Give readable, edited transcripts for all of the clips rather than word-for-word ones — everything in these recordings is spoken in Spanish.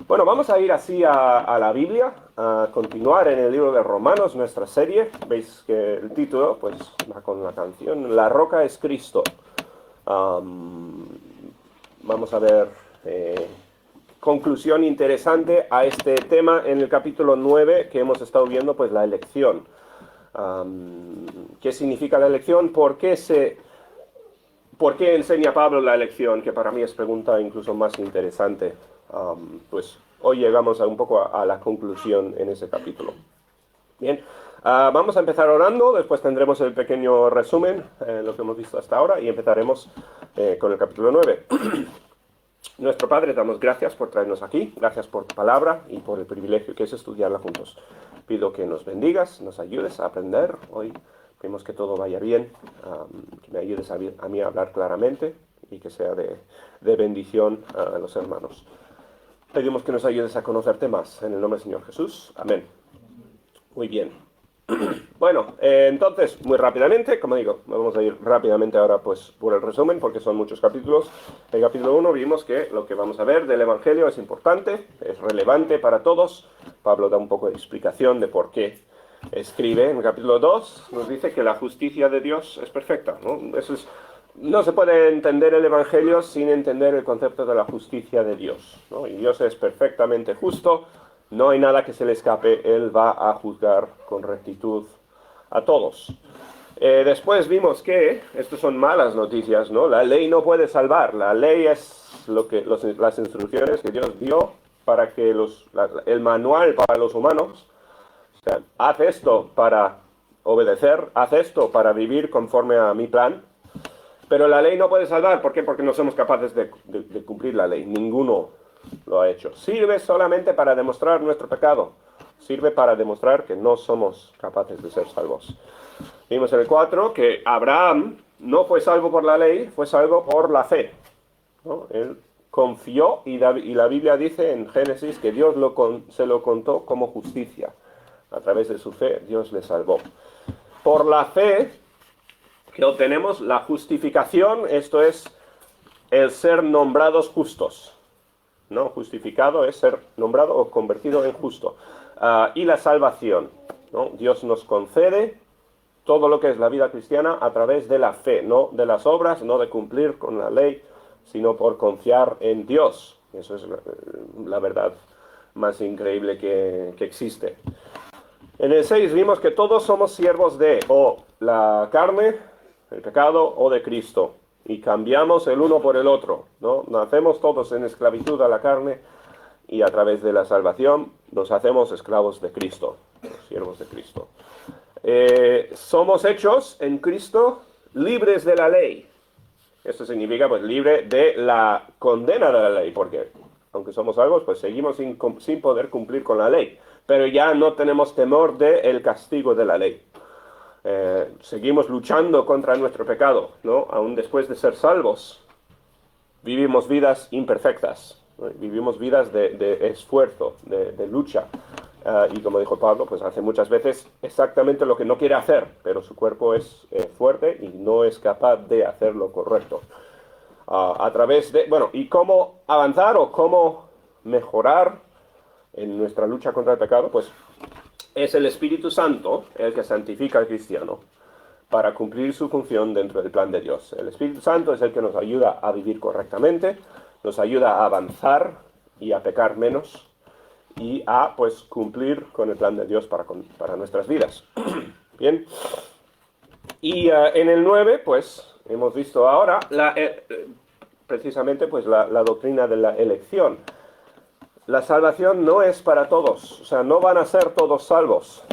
Bueno, vamos a ir así a la Biblia, a continuar en el libro de Romanos, nuestra serie. Veis que el título, pues, va con la canción, La roca es Cristo. Vamos a ver conclusión interesante a este tema en el capítulo 9 que hemos estado viendo, pues, la elección. ¿Qué significa la elección? ¿Por qué enseña Pablo la elección? Que para mí es pregunta incluso más interesante. Pues hoy llegamos un poco a la conclusión en ese capítulo. Bien, vamos a empezar orando, después tendremos el pequeño resumen, lo que hemos visto hasta ahora, y empezaremos con el capítulo 9. Nuestro Padre, damos gracias por traernos aquí, gracias por tu palabra y por el privilegio que es estudiarla juntos. Pido que nos bendigas, nos ayudes a aprender hoy. Pedimos que todo vaya bien, que me ayudes a mí a hablar claramente y que sea de bendición a los hermanos. Pedimos que nos ayudes a conocerte más. En el nombre del Señor Jesús. Amén. Muy bien. Bueno, entonces, muy rápidamente, como digo, vamos a ir rápidamente ahora pues por el resumen, porque son muchos capítulos. En el capítulo 1 vimos que lo que vamos a ver del Evangelio es importante, es relevante para todos. Pablo da un poco de explicación de por qué escribe. En el capítulo 2 nos dice que la justicia de Dios es perfecta, ¿no? No se puede entender el Evangelio sin entender el concepto de la justicia de Dios, ¿no? Y Dios es perfectamente justo, no hay nada que se le escape, Él va a juzgar con rectitud a todos. Después vimos que, estas son malas noticias, ¿no? La ley no puede salvar, la ley es las instrucciones que Dios dio para que el manual para los humanos, o sea, haz esto para obedecer, haz esto para vivir conforme a mi plan. Pero la ley no puede salvar. ¿Por qué? Porque no somos capaces de cumplir la ley. Ninguno lo ha hecho. Sirve solamente para demostrar nuestro pecado. Sirve para demostrar que no somos capaces de ser salvos. Vimos en el 4 que Abraham no fue salvo por la ley, fue salvo por la fe, ¿no? Él confió y la Biblia dice en Génesis que Dios se lo contó como justicia. A través de su fe Dios le salvó. Por la fe que obtenemos la justificación, esto es el ser nombrados justos, ¿no? Justificado es ser nombrado o convertido en justo. Y la salvación, ¿no? Dios nos concede todo lo que es la vida cristiana a través de la fe, no de las obras, no de cumplir con la ley, sino por confiar en Dios. Eso es la verdad más increíble que existe. En el 6 vimos que todos somos siervos de o la carne, el pecado, o de Cristo, y cambiamos el uno por el otro, ¿no? Nacemos todos en esclavitud a la carne y a través de la salvación nos hacemos esclavos de Cristo, siervos de Cristo. Somos hechos en Cristo libres de la ley. Esto significa pues libre de la condena de la ley, porque aunque somos salvos, pues seguimos sin poder cumplir con la ley, pero ya no tenemos temor del castigo de la ley. Seguimos luchando contra nuestro pecado, ¿no? Aún después de ser salvos, vivimos vidas imperfectas, ¿no? Vivimos vidas de esfuerzo, de lucha. Y como dijo Pablo, pues hace muchas veces exactamente lo que no quiere hacer, pero su cuerpo es fuerte y no es capaz de hacer lo correcto. A través de, bueno, ¿y cómo avanzar o cómo mejorar en nuestra lucha contra el pecado? Pues es el Espíritu Santo el que santifica al cristiano para cumplir su función dentro del plan de Dios. El Espíritu Santo es el que nos ayuda a vivir correctamente, nos ayuda a avanzar y a pecar menos y a pues cumplir con el plan de Dios para nuestras vidas. Bien. Y en el 9 pues hemos visto ahora precisamente pues la doctrina de la elección. La salvación no es para todos, o sea, no van a ser todos salvos.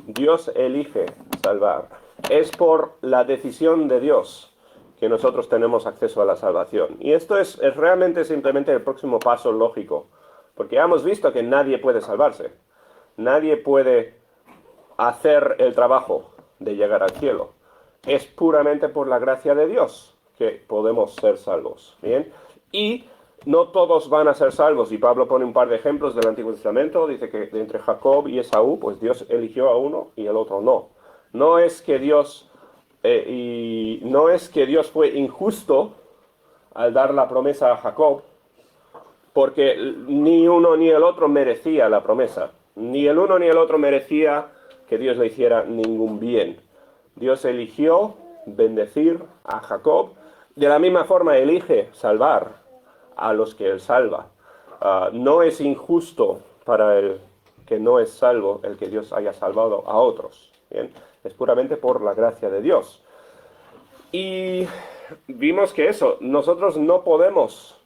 Dios elige salvar. Es por la decisión de Dios que nosotros tenemos acceso a la salvación. Y esto es realmente simplemente el próximo paso lógico, porque ya hemos visto que nadie puede salvarse. Nadie puede hacer el trabajo de llegar al cielo. Es puramente por la gracia de Dios que podemos ser salvos. ¿Bien? Y no todos van a ser salvos, y Pablo pone un par de ejemplos del Antiguo Testamento. Dice que entre Jacob y Esaú, pues Dios eligió a uno y el otro no. No es que Dios fue injusto al dar la promesa a Jacob, porque ni uno ni el otro merecía la promesa. Ni el uno ni el otro merecía que Dios le hiciera ningún bien. Dios eligió bendecir a Jacob, de la misma forma elige salvar a los que él salva. No es injusto para el que no es salvo el que Dios haya salvado a otros. ¿Bien? Es puramente por la gracia de Dios. Y vimos que eso, nosotros no podemos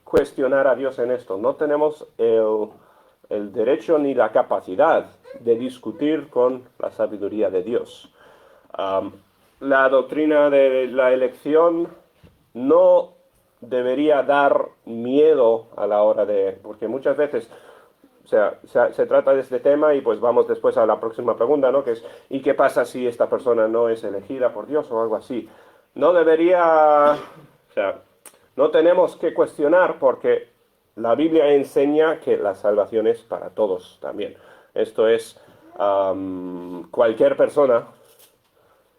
cuestionar a Dios en esto. No tenemos el derecho ni la capacidad de discutir con la sabiduría de Dios. La doctrina de la elección no debería dar miedo a la hora de... Porque muchas veces, o sea, se trata de este tema y pues vamos después a la próxima pregunta, ¿no? Que es, ¿y qué pasa si esta persona no es elegida por Dios o algo así? No debería... O sea, no tenemos que cuestionar porque la Biblia enseña que la salvación es para todos también. Esto es, cualquier persona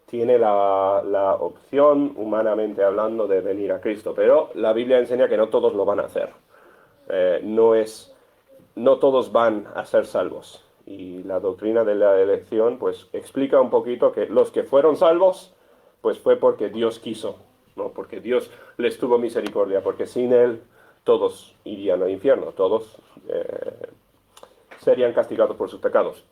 tiene la opción, humanamente hablando, de venir a Cristo. Pero la Biblia enseña que no todos lo van a hacer. No todos van a ser salvos. Y la doctrina de la elección, pues, explica un poquito que los que fueron salvos, pues fue porque Dios quiso, ¿no? Porque Dios les tuvo misericordia, porque sin Él todos irían al infierno, todos serían castigados por sus pecados.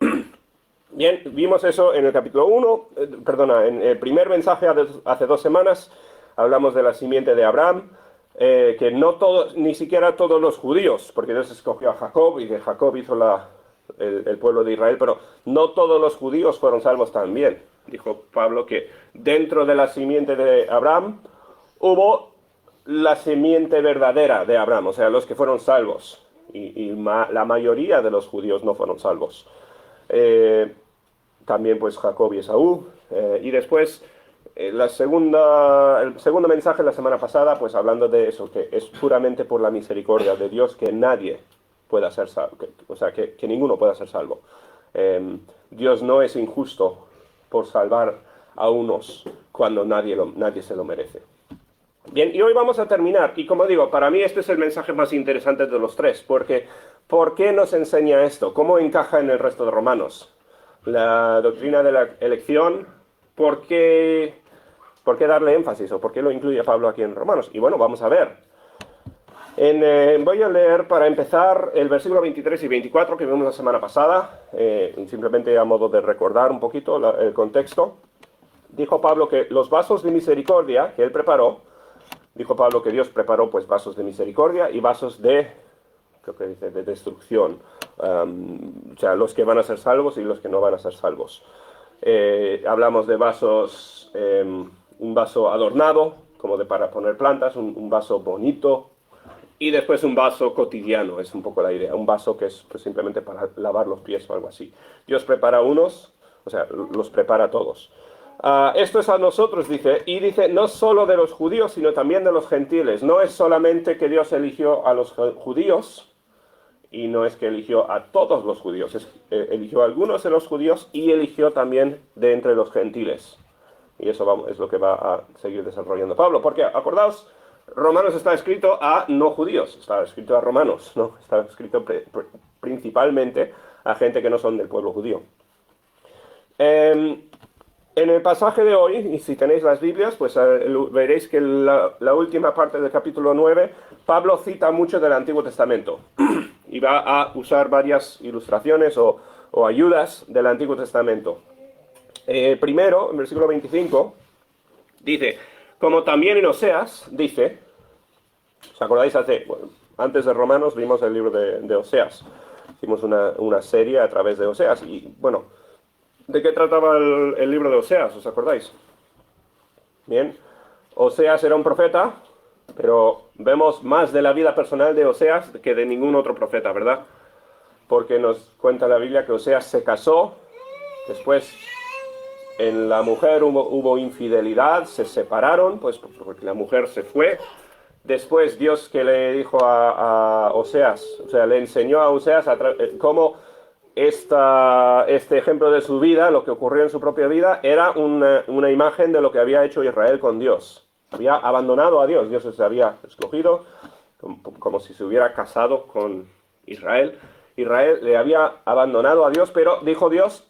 Bien, vimos eso en el capítulo 1, en el primer mensaje hace 2 semanas, hablamos de la simiente de Abraham, que no todos, ni siquiera todos los judíos, porque Dios escogió a Jacob y de Jacob hizo el pueblo de Israel, pero no todos los judíos fueron salvos también. Dijo Pablo que dentro de la simiente de Abraham hubo la simiente verdadera de Abraham, o sea, los que fueron salvos, y la mayoría de los judíos no fueron salvos. También pues Jacob y Esaú, y después el segundo mensaje la semana pasada, pues hablando de eso, que es puramente por la misericordia de Dios que nadie pueda ser salvo, o sea, que ninguno pueda ser salvo. Dios no es injusto por salvar a unos cuando nadie se lo merece. Bien, y hoy vamos a terminar, y como digo, para mí este es el mensaje más interesante de los tres, porque ¿por qué nos enseña esto? ¿Cómo encaja en el resto de Romanos? La doctrina de la elección, ¿por qué darle énfasis o por qué lo incluye Pablo aquí en Romanos? Y bueno, vamos a ver. Voy a leer para empezar el versículo 23 y 24 que vimos la semana pasada, simplemente a modo de recordar un poquito el contexto. Dijo Pablo que los vasos de misericordia que él preparó, dijo Pablo que Dios preparó pues vasos de misericordia y vasos de, creo que dice, de destrucción. O sea, los que van a ser salvos y los que no van a ser salvos. Hablamos de vasos, un vaso adornado, como para poner plantas, un vaso bonito, y después un vaso cotidiano, es un poco la idea, un vaso que es pues, simplemente para lavar los pies o algo así. Dios prepara unos, o sea, los prepara a todos. Esto es a nosotros, dice, y dice, no solo de los judíos, sino también de los gentiles. No es solamente que Dios eligió a los judíos, y no es que eligió a todos los judíos, eligió a algunos de los judíos y eligió también de entre los gentiles. Y eso es lo que va a seguir desarrollando Pablo, porque acordaos, Romanos está escrito a no judíos, está escrito a romanos, ¿no? Está escrito principalmente a gente que no son del pueblo judío. En el pasaje de hoy, y si tenéis las Biblias, pues veréis que la última parte del capítulo 9, Pablo cita mucho del Antiguo Testamento y va a usar varias ilustraciones o ayudas del Antiguo Testamento. Primero, en versículo 25, dice, como también en Oseas, dice, ¿os acordáis? Antes de Romanos vimos el libro de Oseas, hicimos una serie a través de Oseas, y bueno, ¿de qué trataba el libro de Oseas? ¿Os acordáis? Bien, Oseas era un profeta, pero vemos más de la vida personal de Oseas que de ningún otro profeta, ¿verdad? Porque nos cuenta la Biblia que Oseas se casó, después en la mujer hubo infidelidad, se separaron, pues porque la mujer se fue. Después Dios que le dijo a Oseas, o sea, le enseñó a Oseas cómo este ejemplo de su vida, lo que ocurrió en su propia vida, era una imagen de lo que había hecho Israel con Dios. Había abandonado a Dios, Dios se había escogido, como si se hubiera casado con Israel. Israel le había abandonado a Dios, pero dijo Dios,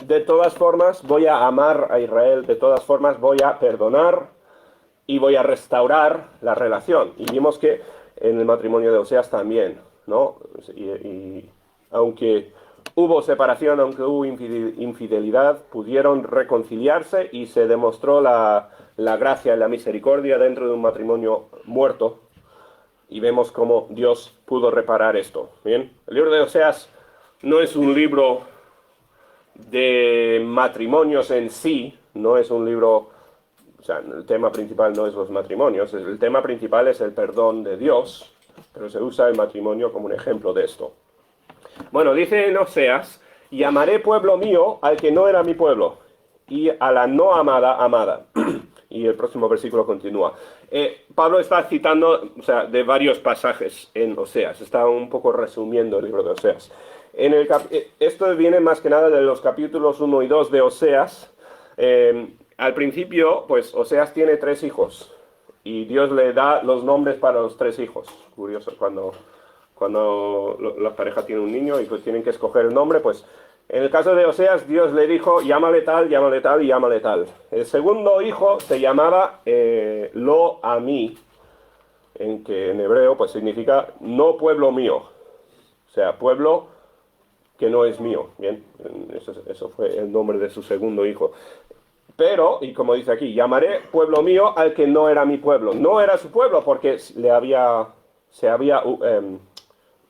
de todas formas voy a amar a Israel, de todas formas voy a perdonar y voy a restaurar la relación. Y vimos que en el matrimonio de Oseas también, ¿no? Y aunque hubo separación, aunque hubo infidelidad, pudieron reconciliarse y se demostró la gracia y la misericordia dentro de un matrimonio muerto. Y vemos cómo Dios pudo reparar esto. ¿Bien? El libro de Oseas no es un libro de matrimonios en sí, no es un libro, o sea, el tema principal no es los matrimonios, el tema principal es el perdón de Dios, pero se usa el matrimonio como un ejemplo de esto. Bueno, dice en Oseas, llamaré pueblo mío al que no era mi pueblo, y a la no amada, amada. Y el próximo versículo continúa. Pablo está citando, o sea, de varios pasajes en Oseas, está un poco resumiendo el libro de Oseas. Esto viene más que nada de los capítulos 1 y 2 de Oseas. Al principio, pues Oseas tiene 3 hijos, y Dios le da los nombres para los 3 hijos. Curioso, cuando la pareja tiene un niño y pues tienen que escoger el nombre, pues en el caso de Oseas, Dios le dijo, llámale tal y llámale tal. El segundo hijo se llamaba Lo Amí, que en hebreo pues significa no pueblo mío, o sea, pueblo que no es mío. Bien, eso fue el nombre de su segundo hijo. Pero, y como dice aquí, llamaré pueblo mío al que no era mi pueblo. No era su pueblo porque se había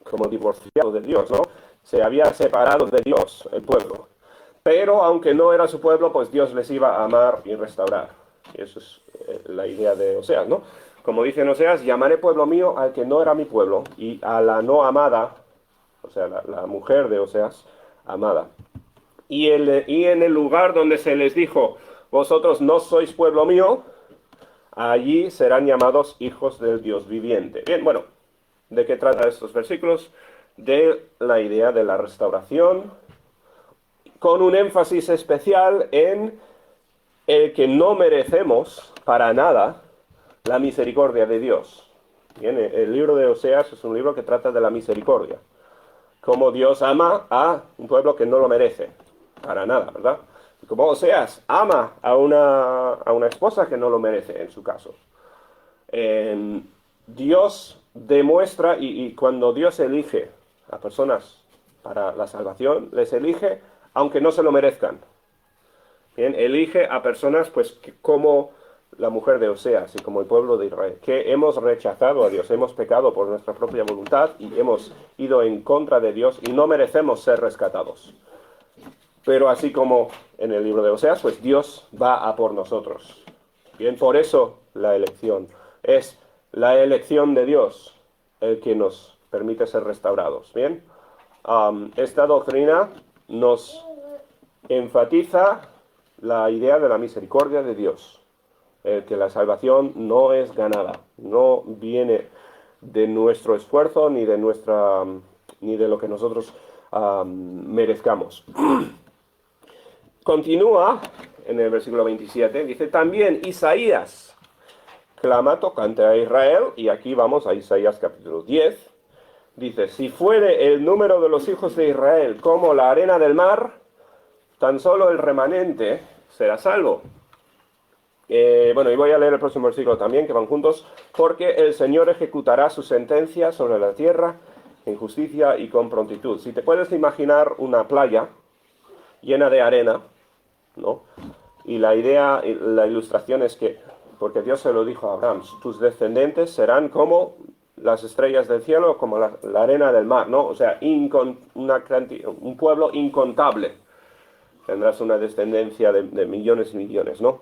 como divorciado de Dios, ¿no? Se había separado de Dios, el pueblo. Pero aunque no era su pueblo, pues Dios les iba a amar y restaurar. Y eso es la idea de Oseas, ¿no? Como dice en Oseas, llamaré pueblo mío al que no era mi pueblo, y a la no amada, o sea, la mujer de Oseas, amada. Y en el lugar donde se les dijo, vosotros no sois pueblo mío, allí serán llamados hijos del Dios viviente. Bien, bueno, ¿de qué tratan estos versículos? De la idea de la restauración, con un énfasis especial en el que no merecemos para nada la misericordia de Dios. Bien, el libro de Oseas es un libro que trata de la misericordia, cómo Dios ama a un pueblo que no lo merece, para nada, ¿verdad? Y como Oseas ama a una esposa que no lo merece, en su caso. Dios demuestra, y cuando Dios elige a personas para la salvación, les elige aunque no se lo merezcan. Bien, elige a personas pues como la mujer de Oseas y como el pueblo de Israel, que hemos rechazado a Dios, hemos pecado por nuestra propia voluntad y hemos ido en contra de Dios y no merecemos ser rescatados. Pero así como en el libro de Oseas, pues Dios va a por nosotros. Bien, por eso la elección es la elección de Dios el que nos permite ser restaurados. Bien, esta doctrina nos enfatiza la idea de la misericordia de Dios, que la salvación no es ganada, no viene de nuestro esfuerzo ni de lo que nosotros merezcamos. Continúa en el versículo 27, dice, también Isaías clama tocante a Israel, y aquí vamos a Isaías capítulo 10, dice, si fuere el número de los hijos de Israel como la arena del mar, tan solo el remanente será salvo. Bueno, y voy a leer el próximo versículo también, que van juntos, porque el Señor ejecutará su sentencia sobre la tierra en justicia y con prontitud. Si te puedes imaginar una playa llena de arena, ¿no? Y la idea, la ilustración es que, porque Dios se lo dijo a Abraham, tus descendientes serán como las estrellas del cielo, como la arena del mar, ¿no? O sea, un pueblo incontable. Tendrás una descendencia de millones y millones, ¿no?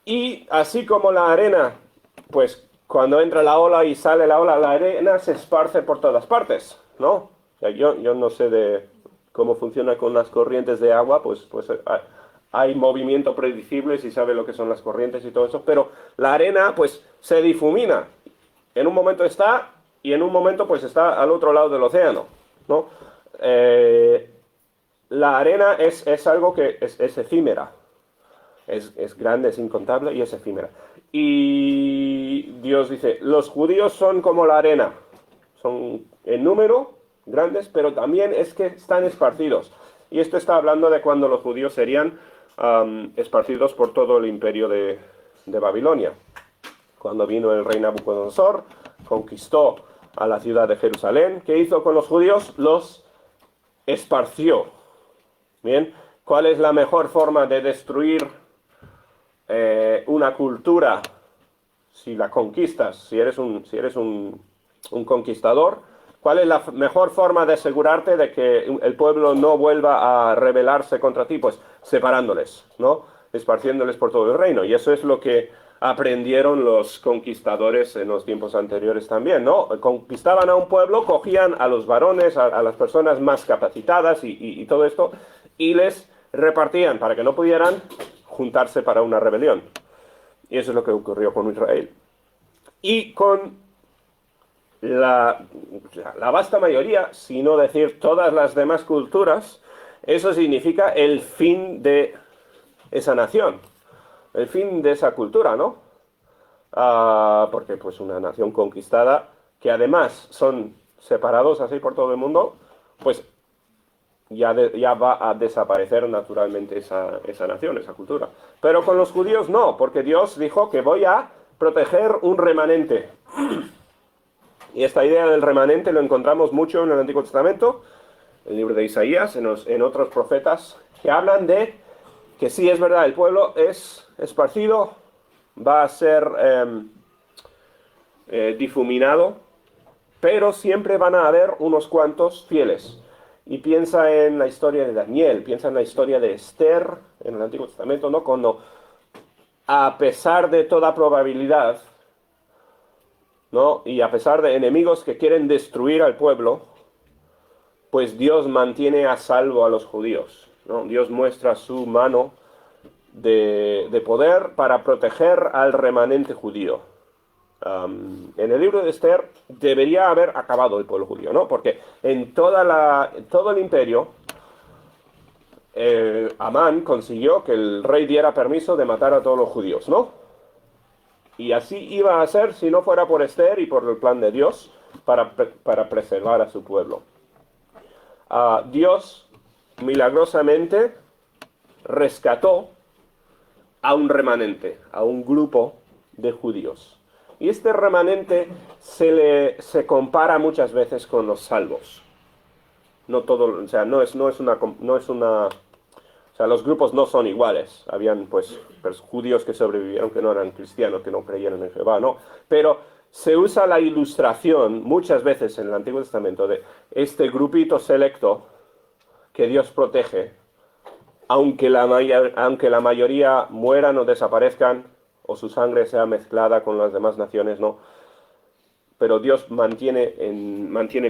Y así como la arena, pues cuando entra la ola y sale la ola, la arena se esparce por todas partes, ¿no? O sea, yo no sé de cómo funciona con las corrientes de agua, pues hay movimiento predecible, si sabe lo que son las corrientes y todo eso, pero la arena pues se difumina. En un momento está y en un momento pues está al otro lado del océano, ¿no? La arena es algo que es efímera. Es grande, es incontable y es efímera. Y Dios dice, los judíos son como la arena, son en número grandes, pero también es que están esparcidos. Y esto está hablando de cuando los judíos serían esparcidos por todo el imperio de Babilonia. Cuando vino el rey Nabucodonosor, conquistó a la ciudad de Jerusalén. ¿Qué hizo con los judíos? Los esparció. Bien, ¿cuál es la mejor forma de destruir una cultura? Si la conquistas, si eres un conquistador, ¿cuál es la mejor forma de asegurarte de que el pueblo no vuelva a rebelarse contra ti? Pues separándoles, ¿no? Esparciéndoles por todo el reino. Y eso es lo que aprendieron los conquistadores en los tiempos anteriores también, ¿no? Conquistaban a un pueblo, cogían a los varones, a las personas más capacitadas y todo esto, y les repartían para que no pudieran juntarse para una rebelión. Y eso es lo que ocurrió con Israel. Y con la vasta mayoría, si no decir todas las demás culturas, eso significa el fin de esa nación, el fin de esa cultura, ¿no? Porque pues una nación conquistada, que además son separados así por todo el mundo, pues ya va a desaparecer naturalmente esa nación, esa cultura. Pero con los judíos no, porque Dios dijo que voy a proteger un remanente. Y esta idea del remanente lo encontramos mucho en el Antiguo Testamento, en el libro de Isaías, en otros profetas, que hablan de que sí es verdad, el pueblo es esparcido, va a ser difuminado, pero siempre van a haber unos cuantos fieles. Y piensa en la historia de Daniel, piensa en la historia de Esther en el Antiguo Testamento, ¿no? Cuando, a pesar de toda probabilidad, ¿no? Y a pesar de enemigos que quieren destruir al pueblo, pues Dios mantiene a salvo a los judíos, ¿no? Dios muestra su mano de poder para proteger al remanente judío. En el libro de Esther debería haber acabado el pueblo judío, ¿no? Porque en todo el imperio, Amán consiguió que el rey diera permiso de matar a todos los judíos, ¿no? Y así iba a ser si no fuera por Esther y por el plan de Dios para preservar a su pueblo. Dios milagrosamente rescató a un remanente, a un grupo de judíos. Y este remanente se compara muchas veces con los salvos. No todo, o sea, no es una, o sea, los grupos no son iguales. Habían, pues, judíos que sobrevivieron que no eran cristianos, que no creían en Jehová, ¿no? Pero se usa la ilustración muchas veces en el Antiguo Testamento de este grupito selecto que Dios protege, aunque la mayoría mueran o desaparezcan, o su sangre sea mezclada con las demás naciones, ¿no? Pero Dios mantiene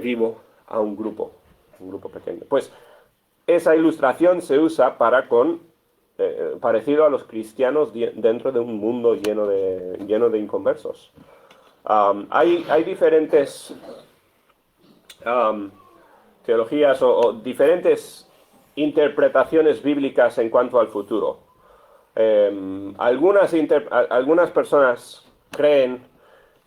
vivo a un grupo pequeño. Pues esa ilustración se usa parecido a los cristianos dentro de un mundo lleno de inconversos. Hay diferentes teologías o diferentes interpretaciones bíblicas en cuanto al futuro. Algunas personas creen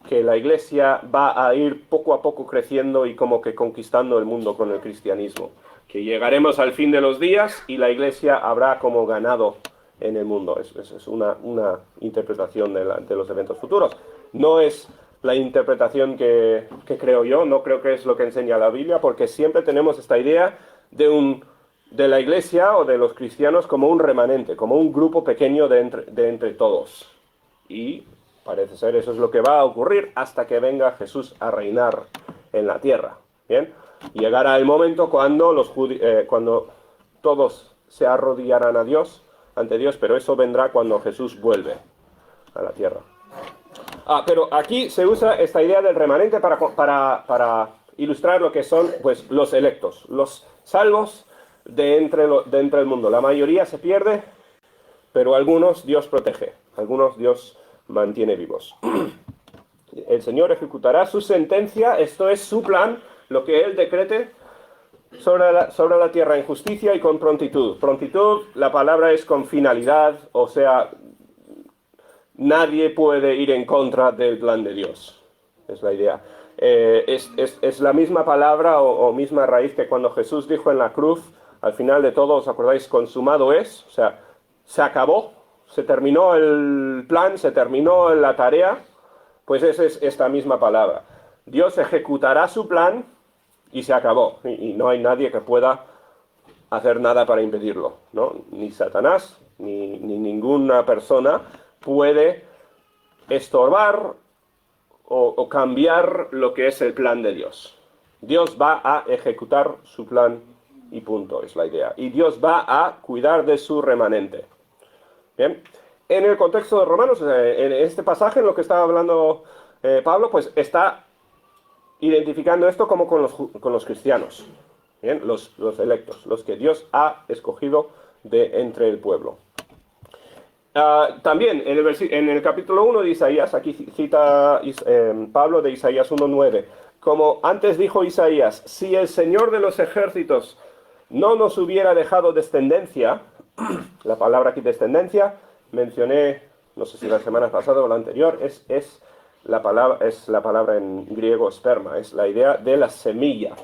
que la iglesia va a ir poco a poco creciendo y como que conquistando el mundo con el cristianismo. Que llegaremos al fin de los días y la iglesia habrá como ganado en el mundo. Es una interpretación de los eventos futuros. No es la interpretación que creo yo, no creo que es lo que enseña la Biblia, porque siempre tenemos esta idea de la iglesia o de los cristianos como un remanente, como un grupo pequeño de entre todos. Y parece ser eso es lo que va a ocurrir hasta que venga Jesús a reinar en la tierra. ¿Bien? Llegará el momento cuando cuando todos se arrodillarán ante Dios, pero eso vendrá cuando Jesús vuelve a la tierra. Pero aquí se usa esta idea del remanente para ilustrar lo que son, pues, los electos, los salvos de entre el mundo. La mayoría se pierde, pero algunos Dios protege, algunos Dios mantiene vivos. El Señor ejecutará su sentencia, esto es su plan, lo que Él decrete sobre la tierra en justicia y con prontitud. Prontitud, la palabra es con finalidad, o sea, nadie puede ir en contra del plan de Dios. Es la idea. Es la misma palabra o misma raíz que cuando Jesús dijo en la cruz, al final de todo, ¿os acordáis? Consumado es, o sea, se acabó, se terminó el plan, se terminó la tarea, pues esa es esta misma palabra. Dios ejecutará su plan y se acabó, y no hay nadie que pueda hacer nada para impedirlo, ¿no? Ni Satanás, ni ninguna persona puede estorbar o cambiar lo que es el plan de Dios. Dios va a ejecutar su plan y punto, es la idea. Y Dios va a cuidar de su remanente. Bien, en el contexto de Romanos, en este pasaje, en lo que estaba hablando Pablo, pues está identificando esto como con los cristianos. Bien, los electos, los que Dios ha escogido de entre el pueblo. También en el capítulo 1 de Isaías, aquí cita Pablo de Isaías 1:9, como antes dijo Isaías, si el Señor de los ejércitos no nos hubiera dejado descendencia, la palabra aquí descendencia, mencioné, no sé si la semana pasada o la anterior, es la palabra en griego esperma, es la idea de la semilla.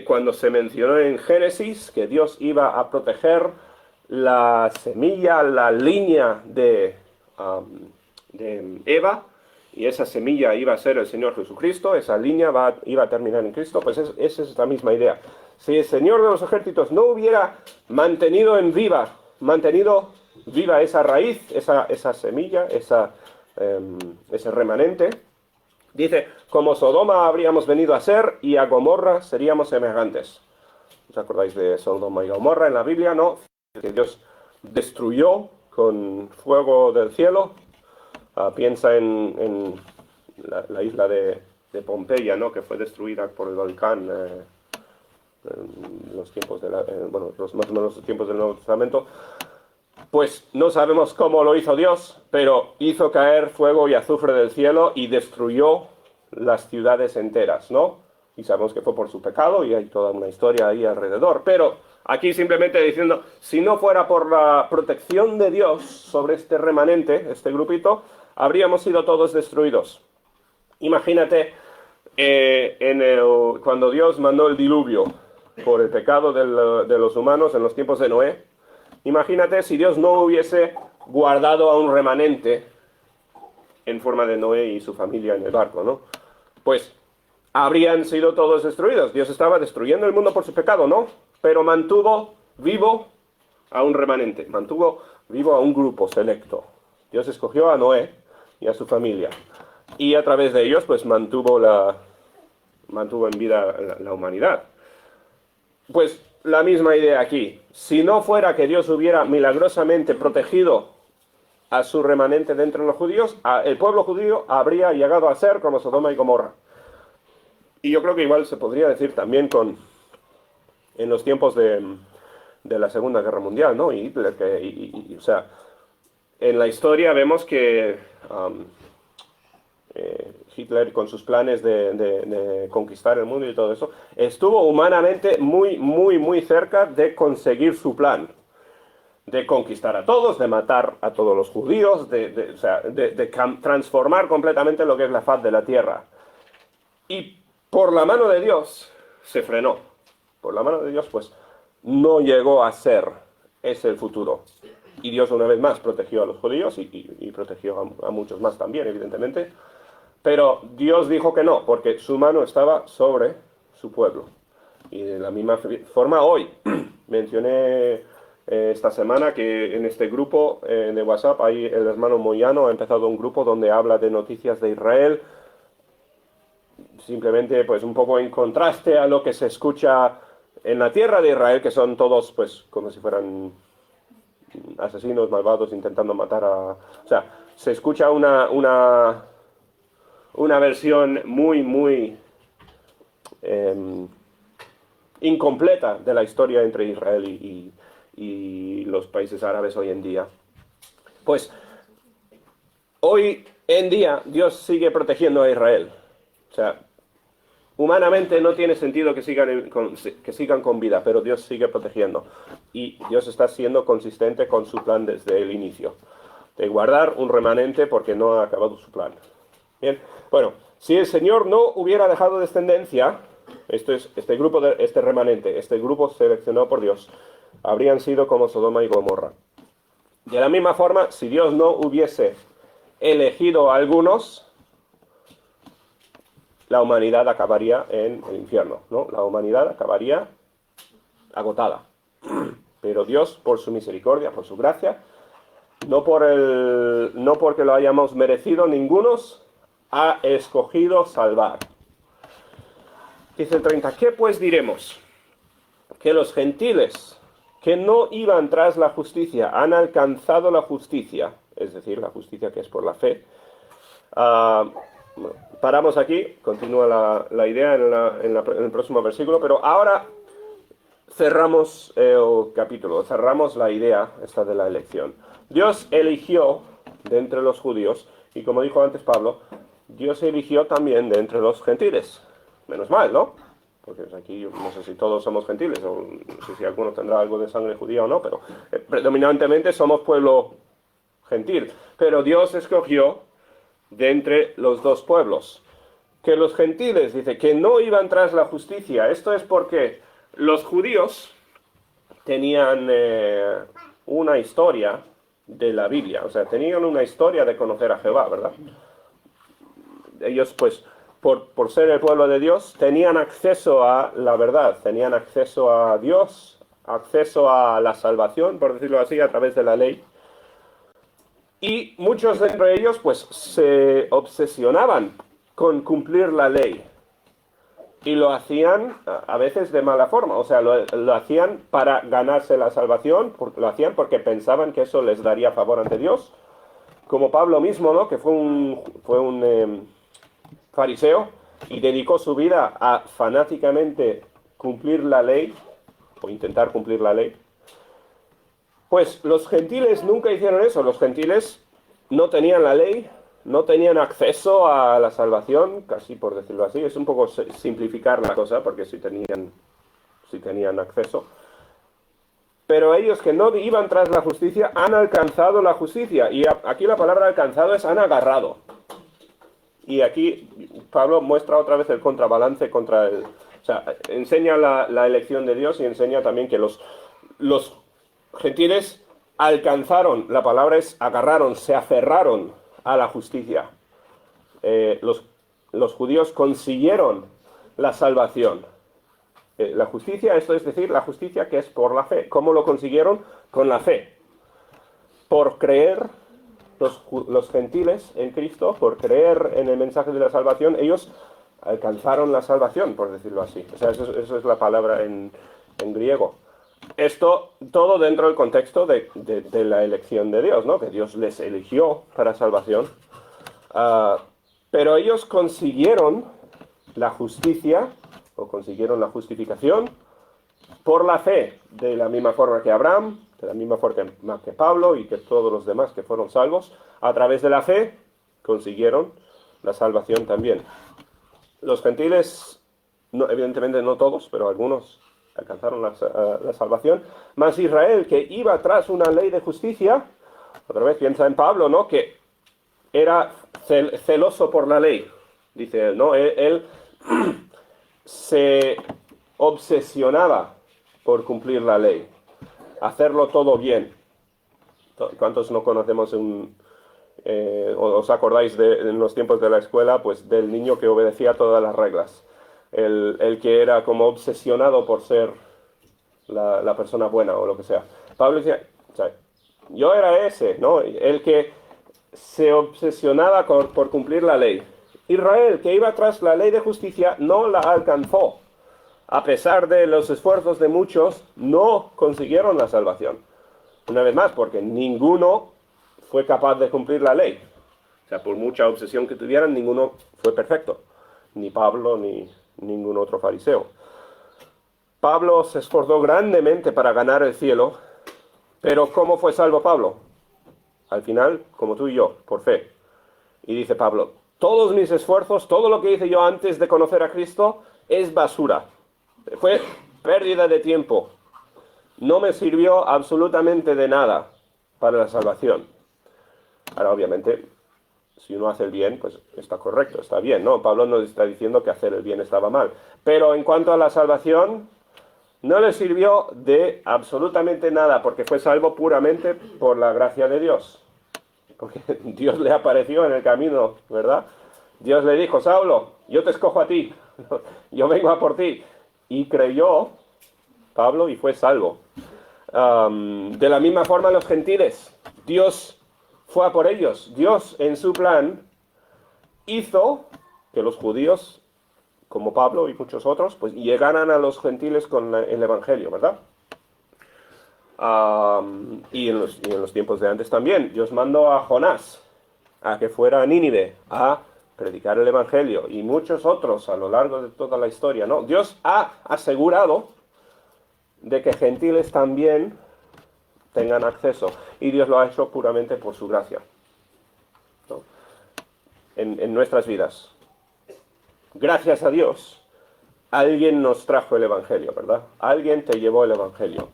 Cuando se mencionó en Génesis que Dios iba a proteger la semilla, la línea de Eva, y esa semilla iba a ser el Señor Jesucristo, esa línea iba a terminar en Cristo, pues esa es la misma idea. Si el Señor de los ejércitos no hubiera mantenido viva esa raíz, esa semilla, ese remanente, dice, como Sodoma habríamos venido a ser y a Gomorra seríamos semejantes. ¿Os acordáis de Sodoma y Gomorra en la Biblia? No, que Dios destruyó con fuego del cielo. Piensa en la isla de Pompeya, ¿no? Que fue destruida por el volcán en los tiempos más o menos los tiempos del Nuevo Testamento. Pues no sabemos cómo lo hizo Dios, pero hizo caer fuego y azufre del cielo y destruyó las ciudades enteras, ¿no? Y sabemos que fue por su pecado y hay toda una historia ahí alrededor. Pero aquí simplemente diciendo, si no fuera por la protección de Dios sobre este remanente, este grupito, habríamos sido todos destruidos. Imagínate cuando Dios mandó el diluvio por el pecado de los humanos en los tiempos de Noé. Imagínate si Dios no hubiese guardado a un remanente en forma de Noé y su familia en el barco, ¿no? Pues habrían sido todos destruidos. Dios estaba destruyendo el mundo por su pecado, ¿no? Pero mantuvo vivo a un remanente, mantuvo vivo a un grupo selecto. Dios escogió a Noé y a su familia. Y a través de ellos, pues mantuvo en vida la humanidad. Pues la misma idea aquí. Si no fuera que Dios hubiera milagrosamente protegido a su remanente de entre los judíos, el pueblo judío habría llegado a ser como Sodoma y Gomorra. Y yo creo que igual se podría decir también en los tiempos de la Segunda Guerra Mundial, ¿no? Y Hitler, o sea, en la historia vemos que Hitler, con sus planes de conquistar el mundo y todo eso, estuvo humanamente muy, muy, muy cerca de conseguir su plan. De conquistar a todos, de matar a todos los judíos, de transformar completamente lo que es la faz de la tierra. Y por la mano de Dios se frenó. Por la mano de Dios, pues, no llegó a ser ese el futuro. Y Dios una vez más protegió a los judíos y protegió a muchos más también, evidentemente. Pero Dios dijo que no, porque su mano estaba sobre su pueblo. Y de la misma forma hoy, mencioné esta semana que en este grupo de WhatsApp, ahí el hermano Moyano ha empezado un grupo donde habla de noticias de Israel, simplemente pues un poco en contraste a lo que se escucha en la tierra de Israel, que son todos pues como si fueran asesinos malvados intentando matar a... O sea, se escucha una versión muy, muy incompleta de la historia entre Israel y los países árabes hoy en día. Pues hoy en día Dios sigue protegiendo a Israel. O sea, humanamente no tiene sentido que sigan con vida, pero Dios sigue protegiendo. Y Dios está siendo consistente con su plan desde el inicio. de guardar un remanente porque no ha acabado su plan. Bien, bueno, si el Señor no hubiera dejado descendencia, este grupo, este remanente, este grupo seleccionado por Dios, habrían sido como Sodoma y Gomorra. De la misma forma, si Dios no hubiese elegido a algunos, la humanidad acabaría en el infierno, ¿no? La humanidad acabaría agotada. Pero Dios, por su misericordia, por su gracia, no porque lo hayamos merecido, ningunos ha escogido salvar. Dice el 30, ¿qué pues diremos? Que los gentiles que no iban tras la justicia han alcanzado la justicia, es decir, la justicia que es por la fe. Paramos aquí, continúa la idea en el próximo versículo, pero ahora cerramos el capítulo, cerramos la idea esta de la elección. Dios eligió de entre los judíos, y como dijo antes Pablo, Dios eligió también de entre los gentiles. Menos mal, ¿no? Porque aquí no sé si todos somos gentiles, o no sé si alguno tendrá algo de sangre judía o no, pero predominantemente somos pueblo gentil. Pero Dios escogió de entre los dos pueblos. Que los gentiles, dice, que no iban tras la justicia. Esto es porque los judíos tenían una historia de la Biblia, o sea, tenían una historia de conocer a Jehová, ¿verdad? Ellos, pues, por ser el pueblo de Dios, tenían acceso a la verdad, tenían acceso a Dios, acceso a la salvación, por decirlo así, a través de la ley. Y muchos de entre ellos, pues, se obsesionaban con cumplir la ley. Y lo hacían a veces de mala forma, o sea, lo hacían para ganarse la salvación, lo hacían porque pensaban que eso les daría favor ante Dios. Como Pablo mismo, ¿no? Que fue un fariseo y dedicó su vida a fanáticamente cumplir la ley, o intentar cumplir la ley. Pues los gentiles nunca hicieron eso, los gentiles no tenían la ley, no tenían acceso a la salvación, casi por decirlo así, es un poco simplificar la cosa, porque sí tenían acceso. Pero ellos que no iban tras la justicia han alcanzado la justicia, y aquí la palabra alcanzado es han agarrado. Y aquí Pablo muestra otra vez el contrabalance contra el... O sea, enseña la elección de Dios y enseña también que los gentiles alcanzaron, la palabra es agarraron, se aferraron a la justicia. Los judíos consiguieron la salvación. La justicia, esto es decir, la justicia que es por la fe. ¿Cómo lo consiguieron? Con la fe. Por creer, los gentiles en Cristo, por creer en el mensaje de la salvación, ellos alcanzaron la salvación, por decirlo así. O sea, eso es la palabra en griego. Esto todo dentro del contexto de la elección de Dios, ¿no? Que Dios les eligió para salvación. Pero ellos consiguieron la justicia, o consiguieron la justificación, por la fe, de la misma forma que Abraham, de la misma forma que Pablo y que todos los demás que fueron salvos. A través de la fe consiguieron la salvación también. Los gentiles, no, evidentemente no todos, pero algunos alcanzaron la salvación. Mas Israel, que iba tras una ley de justicia, otra vez piensa en Pablo, ¿no? Que era celoso por la ley, dice él, ¿no? Él se obsesionaba por cumplir la ley, hacerlo todo bien. ¿Cuántos no conocemos os acordáis en los tiempos de la escuela, pues del niño que obedecía todas las reglas? El que era como obsesionado por ser la persona buena o lo que sea. Pablo decía, o sea, yo era ese, ¿no? El que se obsesionaba por cumplir la ley. Israel, que iba tras la ley de justicia, no la alcanzó. A pesar de los esfuerzos de muchos, no consiguieron la salvación. Una vez más, porque ninguno fue capaz de cumplir la ley. O sea, por mucha obsesión que tuvieran, ninguno fue perfecto. Ni Pablo, ni ningún otro fariseo. Pablo se esforzó grandemente para ganar el cielo, pero ¿cómo fue salvo Pablo? Al final, como tú y yo, por fe. Y dice Pablo, todos mis esfuerzos, todo lo que hice yo antes de conocer a Cristo, es basura. Fue pérdida de tiempo. No me sirvió absolutamente de nada para la salvación. Ahora, obviamente, si uno hace el bien, pues está correcto, está bien, ¿no? Pablo no está diciendo que hacer el bien estaba mal. Pero en cuanto a la salvación, no le sirvió de absolutamente nada, porque fue salvo puramente por la gracia de Dios. Porque Dios le apareció en el camino, ¿verdad? Dios le dijo, Saulo, yo te escojo a ti, yo vengo a por ti. Y creyó Pablo y fue salvo. De la misma forma los gentiles, Dios fue a por ellos. Dios en su plan hizo que los judíos, como Pablo y muchos otros, pues llegaran a los gentiles con el Evangelio, ¿verdad? Y en los tiempos de antes también. Dios mandó a Jonás a que fuera a Nínive a predicar el Evangelio y muchos otros a lo largo de toda la historia, ¿no? Dios ha asegurado de que gentiles también tengan acceso y Dios lo ha hecho puramente por su gracia, ¿no? En nuestras vidas. Gracias a Dios, alguien nos trajo el Evangelio, ¿verdad? Alguien te llevó el Evangelio.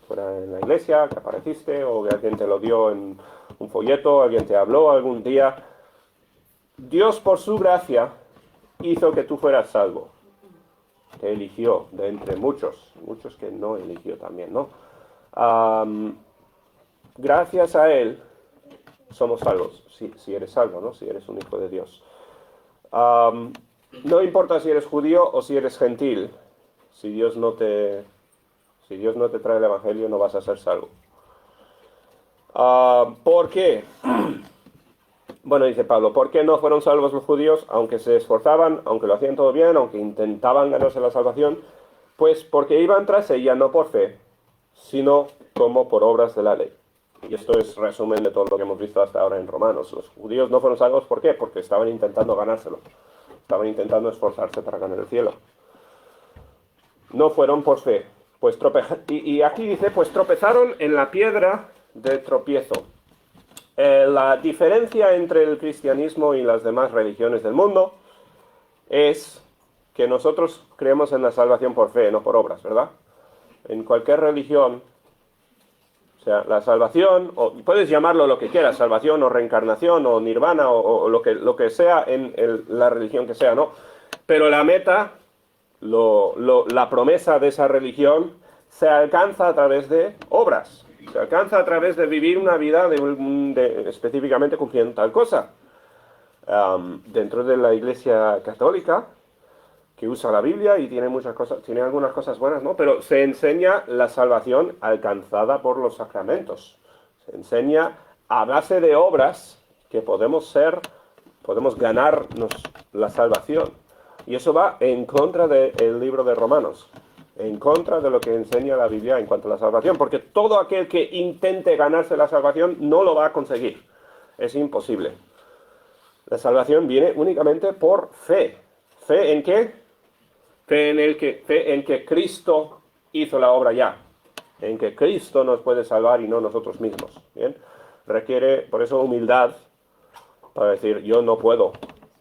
Fuera en la iglesia, que apareciste, o que alguien te lo dio en un folleto, alguien te habló algún día. Dios, por su gracia, hizo que tú fueras salvo. Te eligió de entre muchos que no eligió también, ¿no? Gracias a Él somos salvos, si eres salvo, ¿no? Si eres un hijo de Dios. No importa si eres judío o si eres gentil, si Dios no te trae el Evangelio, no vas a ser salvo. ¿Por qué? Bueno, dice Pablo, ¿por qué no fueron salvos los judíos, aunque se esforzaban, aunque lo hacían todo bien, aunque intentaban ganarse la salvación? Pues porque iban tras ella no por fe, sino como por obras de la ley. Y esto es resumen de todo lo que hemos visto hasta ahora en Romanos. Los judíos no fueron salvos, ¿por qué? Porque estaban intentando ganárselo. Estaban intentando esforzarse para ganar el cielo. No fueron por fe. Pues y aquí dice, pues tropezaron en la piedra de tropiezo. La diferencia entre el cristianismo y las demás religiones del mundo es que nosotros creemos en la salvación por fe, no por obras, ¿verdad? En cualquier religión, o sea, la salvación, o puedes llamarlo lo que quieras, salvación o reencarnación o nirvana o lo que sea en la religión que sea, ¿no? Pero la meta, la promesa de esa religión se alcanza a través de obras. Se alcanza a través de vivir una vida específicamente cumpliendo tal cosa. Dentro de la Iglesia Católica, que usa la Biblia y tiene muchas cosas, tiene algunas cosas buenas, ¿no? Pero se enseña la salvación alcanzada por los sacramentos. Se enseña a base de obras que podemos ganarnos la salvación. Y eso va en contra del libro de Romanos, en contra de lo que enseña la Biblia en cuanto a la salvación, porque todo aquel que intente ganarse la salvación no lo va a conseguir. Es imposible. La salvación viene únicamente por fe. ¿Fe en qué? Fe en que Cristo hizo la obra ya. En que Cristo nos puede salvar y no nosotros mismos. ¿Bien? Requiere, por eso, humildad para decir, yo no puedo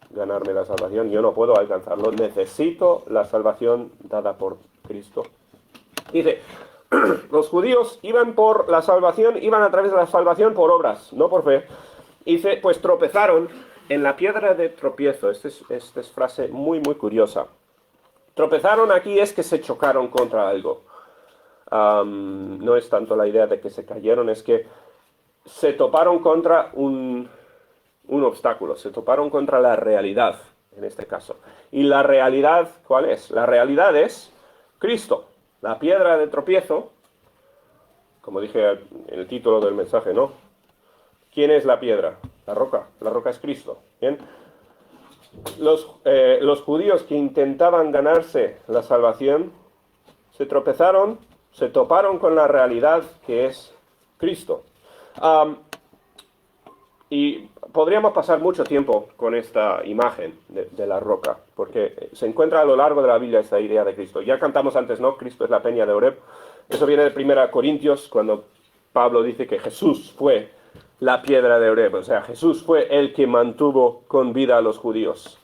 ganarme la salvación, yo no puedo alcanzarlo, necesito la salvación dada por Cristo. Dice, los judíos iban por la salvación, iban a través de la salvación por obras, no por fe. Dice, pues tropezaron en la piedra de tropiezo. Esta es frase muy, muy curiosa. Tropezaron aquí es que se chocaron contra algo. No es tanto la idea de que se cayeron, es que se toparon contra un obstáculo, se toparon contra la realidad, en este caso. ¿Y la realidad cuál es? La realidad es Cristo, la piedra de tropiezo, como dije en el título del mensaje, ¿no? ¿Quién es la piedra? La roca es Cristo, ¿bien? Los judíos que intentaban ganarse la salvación se tropezaron, se toparon con la realidad que es Cristo. Y podríamos pasar mucho tiempo con esta imagen de la roca, porque se encuentra a lo largo de la Biblia esta idea de Cristo. Ya cantamos antes, ¿no? Cristo es la peña de Oreb. Eso viene de 1 Corintios, cuando Pablo dice que Jesús fue la piedra de Oreb. O sea, Jesús fue el que mantuvo con vida a los judíos.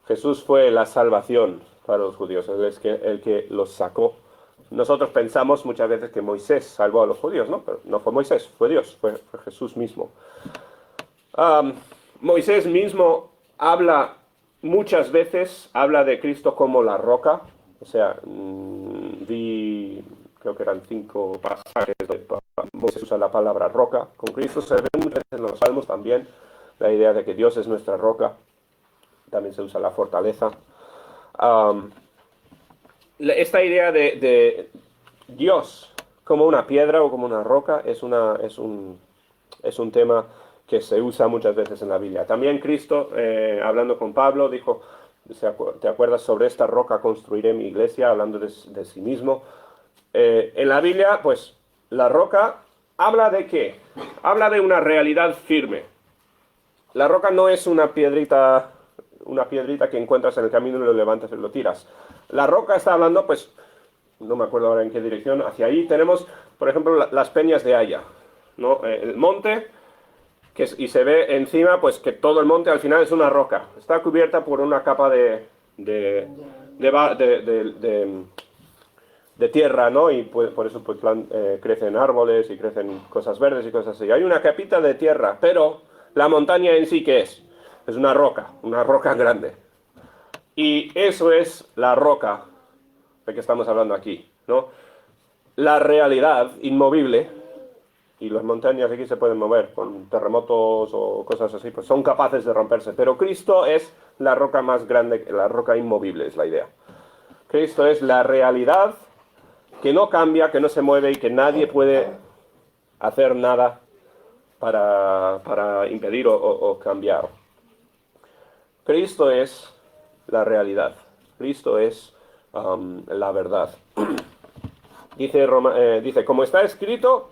Jesús fue la salvación para los judíos, Él es el que los sacó. Nosotros pensamos muchas veces que Moisés salvó a los judíos, ¿no? Pero no fue Moisés, fue Dios, fue Jesús mismo. Um, Moisés mismo muchas veces habla de Cristo como la roca. O sea, creo que eran 5 pasajes donde Moisés usa la palabra roca. Con Cristo se ve muchas veces en los Salmos también la idea de que Dios es nuestra roca. También se usa la fortaleza. Um, Esta idea de Dios como una piedra o como una roca es un tema que se usa muchas veces en la Biblia. También Cristo, hablando con Pablo, dijo, ¿te acuerdas? Sobre esta roca construiré mi iglesia, hablando de sí mismo. En la Biblia, pues, la roca habla de ¿qué? Habla de una realidad firme. La roca no es una piedrita que encuentras en el camino y lo levantas y lo tiras. La roca está hablando, pues, no me acuerdo ahora en qué dirección, hacia ahí tenemos, por ejemplo, las peñas de Haya, ¿no? El monte, y se ve encima, pues, que todo el monte al final es una roca. Está cubierta por una capa de tierra, ¿no? Y por eso pues, crecen árboles y crecen cosas verdes y cosas así. Hay una capita de tierra, pero la montaña en sí, ¿qué es? Es una roca grande. Y eso es la roca de que estamos hablando aquí, ¿no? La realidad inmovible, y las montañas aquí se pueden mover con terremotos o cosas así, pues son capaces de romperse. Pero Cristo es la roca más grande, la roca inmovible es la idea. Cristo es la realidad que no cambia, que no se mueve y que nadie puede hacer nada para impedir o cambiar. Cristo es la realidad. Cristo es la verdad. Dice, como está escrito,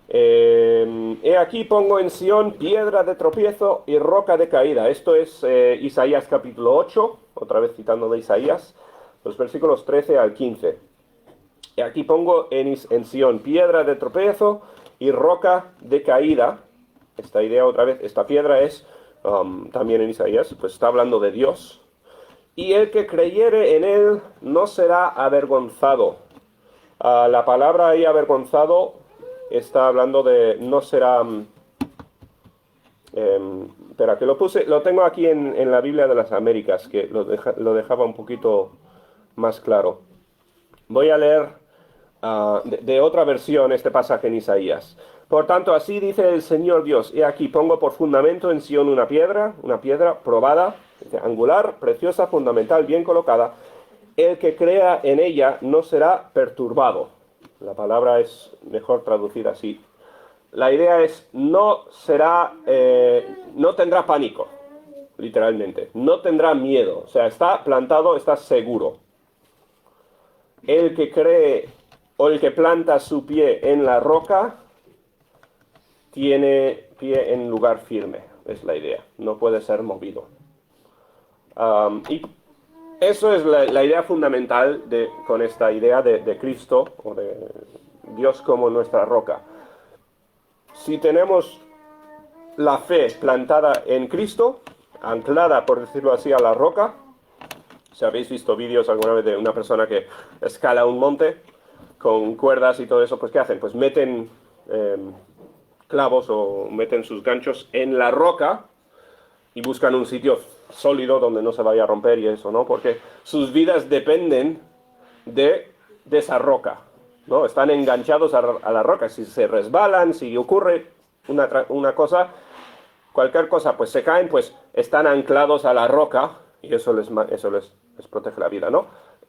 he aquí pongo en Sión piedra de tropiezo y roca de caída. Esto es Isaías capítulo 8, otra vez citando de Isaías, los versículos 13 al 15. Y aquí pongo en Sión piedra de tropiezo y roca de caída. Esta idea otra vez, esta piedra es también en Isaías, pues está hablando de Dios. Y el que creyere en él no será avergonzado. La palabra ahí avergonzado está hablando de no será... espera, que lo tengo aquí en la Biblia de las Américas, que lo dejaba un poquito más claro. Voy a leer de otra versión este pasaje en Isaías. Por tanto, así dice el Señor Dios, he aquí pongo por fundamento en Sión una piedra probada, angular, preciosa, fundamental, bien colocada. El que crea en ella no será perturbado. La palabra es mejor traducida así. La idea es no tendrá pánico, literalmente. No tendrá miedo. O sea, está plantado, está seguro. El que cree o el que planta su pie en la roca tiene pie en lugar firme, es la idea. No puede ser movido. Y eso es la idea fundamental con esta idea de Cristo o de Dios como nuestra roca. Si tenemos la fe plantada en Cristo, anclada, por decirlo así, a la roca, si habéis visto vídeos alguna vez de una persona que escala un monte con cuerdas y todo eso, pues ¿qué hacen? Pues meten clavos o meten sus ganchos en la roca y buscan un sitio sólido donde no se vaya a romper y eso, ¿no? Porque sus vidas dependen de esa roca, ¿no? Están enganchados a la roca. Si se resbalan, si ocurre una cosa, cualquier cosa, pues se caen, pues están anclados a la roca y eso les protege la vida, ¿no?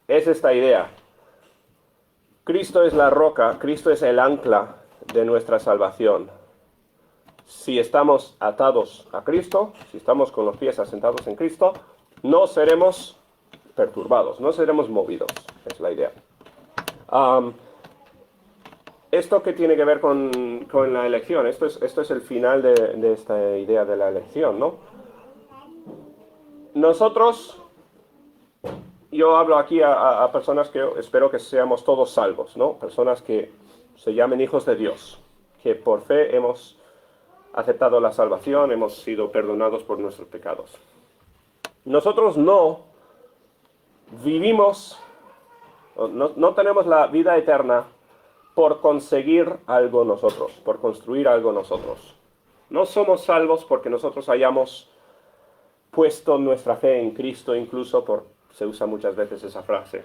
Es esta idea. Cristo es la roca, Cristo es el ancla de nuestra salvación. Si estamos atados a Cristo, si estamos con los pies asentados en Cristo, no seremos perturbados, no seremos movidos, es la idea. ¿Esto qué tiene que ver con la elección? Esto es el final de esta idea de la elección, ¿no? Nosotros, yo hablo aquí a personas que espero que seamos todos salvos, ¿no? Personas que se llamen hijos de Dios, que por fe hemos aceptado la salvación, hemos sido perdonados por nuestros pecados. Nosotros no vivimos, no tenemos la vida eterna por conseguir algo nosotros, por construir algo nosotros. No somos salvos porque nosotros hayamos puesto nuestra fe en Cristo, incluso se usa muchas veces esa frase.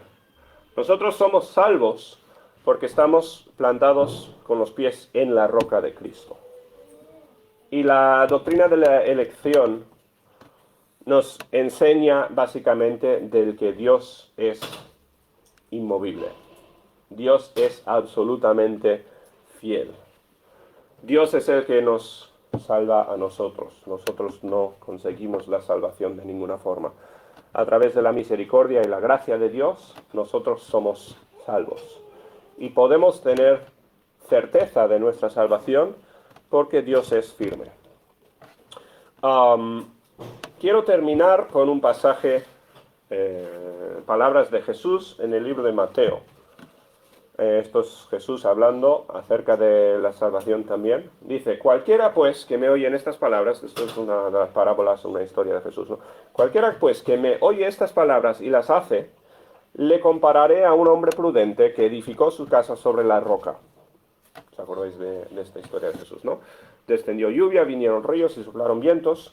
Nosotros somos salvos porque estamos plantados con los pies en la roca de Cristo. Y la doctrina de la elección nos enseña básicamente del que Dios es inmovible. Dios es absolutamente fiel. Dios es el que nos salva a nosotros. Nosotros no conseguimos la salvación de ninguna forma. A través de la misericordia y la gracia de Dios, nosotros somos salvos. Y podemos tener certeza de nuestra salvación porque Dios es firme. Quiero terminar con un pasaje, palabras de Jesús en el libro de Mateo. Esto es Jesús hablando acerca de la salvación también. Dice, cualquiera pues que me oye en estas palabras, esto es una de las parábolas, una historia de Jesús, ¿no? Cualquiera pues que me oye estas palabras y las hace, le compararé a un hombre prudente que edificó su casa sobre la roca. ¿Os acordáis de esta historia de Jesús, no? Descendió lluvia, vinieron ríos y soplaron vientos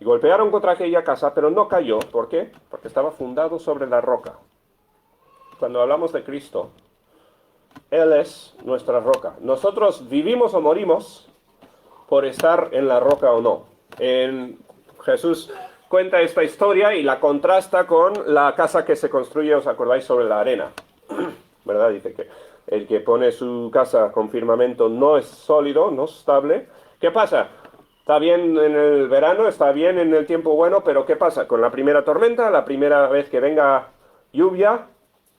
y golpearon contra aquella casa, pero no cayó. ¿Por qué? Porque estaba fundado sobre la roca. Cuando hablamos de Cristo, Él es nuestra roca. Nosotros vivimos o morimos por estar en la roca o no. Jesús cuenta esta historia y la contrasta con la casa que se construye, ¿os acordáis?, sobre la arena. ¿Verdad? Dice que el que pone su casa con firmamento no es sólido, no es estable. ¿Qué pasa? Está bien en el verano, está bien en el tiempo bueno, pero ¿qué pasa? Con la primera tormenta, la primera vez que venga lluvia,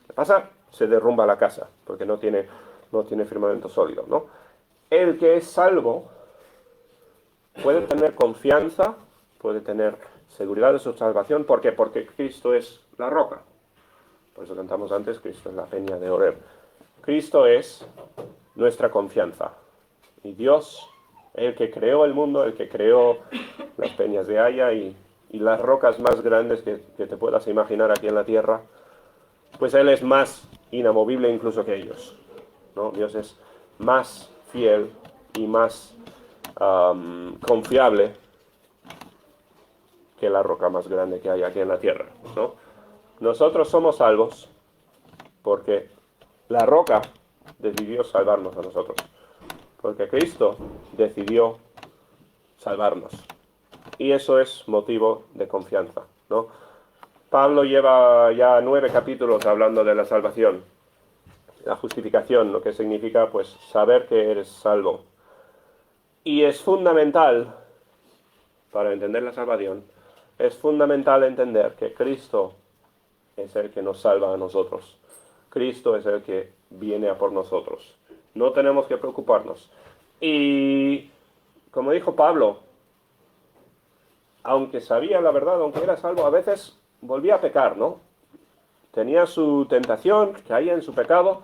¿qué pasa? Se derrumba la casa, porque no tiene firmamento sólido, ¿no? El que es salvo puede tener confianza, puede tener seguridad de su salvación. ¿Por qué? Porque Cristo es la roca. Por eso cantamos antes, Cristo es la peña de Oreb. Cristo es nuestra confianza. Y Dios, el que creó el mundo, el que creó las peñas de Haya y las rocas más grandes que te puedas imaginar aquí en la tierra, pues Él es más inamovible incluso que ellos, ¿no? Dios es más fiel y más confiable que la roca más grande que hay aquí en la tierra, ¿no? Nosotros somos salvos porque la roca decidió salvarnos a nosotros, porque Cristo decidió salvarnos. Y eso es motivo de confianza, ¿no? Pablo lleva ya 9 capítulos hablando de la salvación, la justificación, lo que significa pues saber que eres salvo. Y es fundamental, para entender la salvación, es fundamental entender que Cristo es el que nos salva a nosotros. Cristo es el que viene a por nosotros. No tenemos que preocuparnos. Y como dijo Pablo, aunque sabía la verdad, aunque era salvo, a veces volvía a pecar, ¿no? Tenía su tentación, caía en su pecado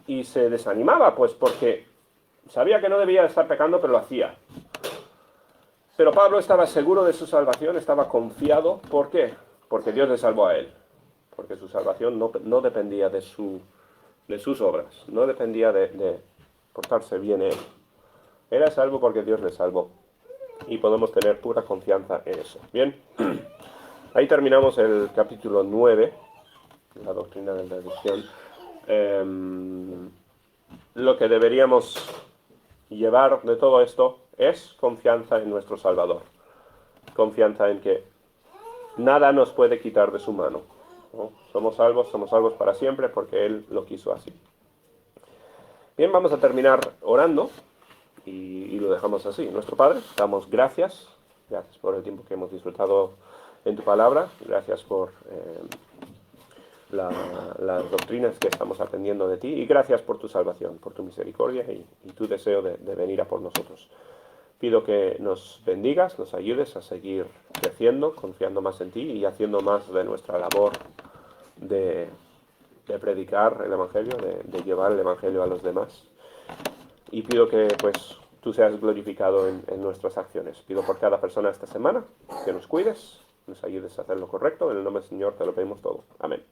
y se desanimaba, pues porque sabía que no debía estar pecando, pero lo hacía. Pero Pablo estaba seguro de su salvación, estaba confiado. ¿Por qué? Porque Dios le salvó a él. Porque su salvación no dependía de sus obras, no dependía de portarse bien él. Era salvo porque Dios le salvó. Y podemos tener pura confianza en eso. Bien, ahí terminamos el capítulo 9, la doctrina de la elección. Lo que deberíamos llevar de todo esto es confianza en nuestro Salvador. Confianza en que nada nos puede quitar de su mano, ¿no? Somos salvos para siempre porque Él lo quiso así. Bien, vamos a terminar orando y lo dejamos así. Nuestro Padre, damos gracias por el tiempo que hemos disfrutado en tu palabra, gracias por las doctrinas que estamos aprendiendo de ti y gracias por tu salvación, por tu misericordia y tu deseo de venir a por nosotros. Pido que nos bendigas, nos ayudes a seguir creciendo, confiando más en ti y haciendo más de nuestra labor de predicar el Evangelio, de llevar el Evangelio a los demás. Y pido que pues tú seas glorificado en nuestras acciones. Pido por cada persona esta semana que nos cuides, nos ayudes a hacer lo correcto. En el nombre del Señor te lo pedimos todo. Amén.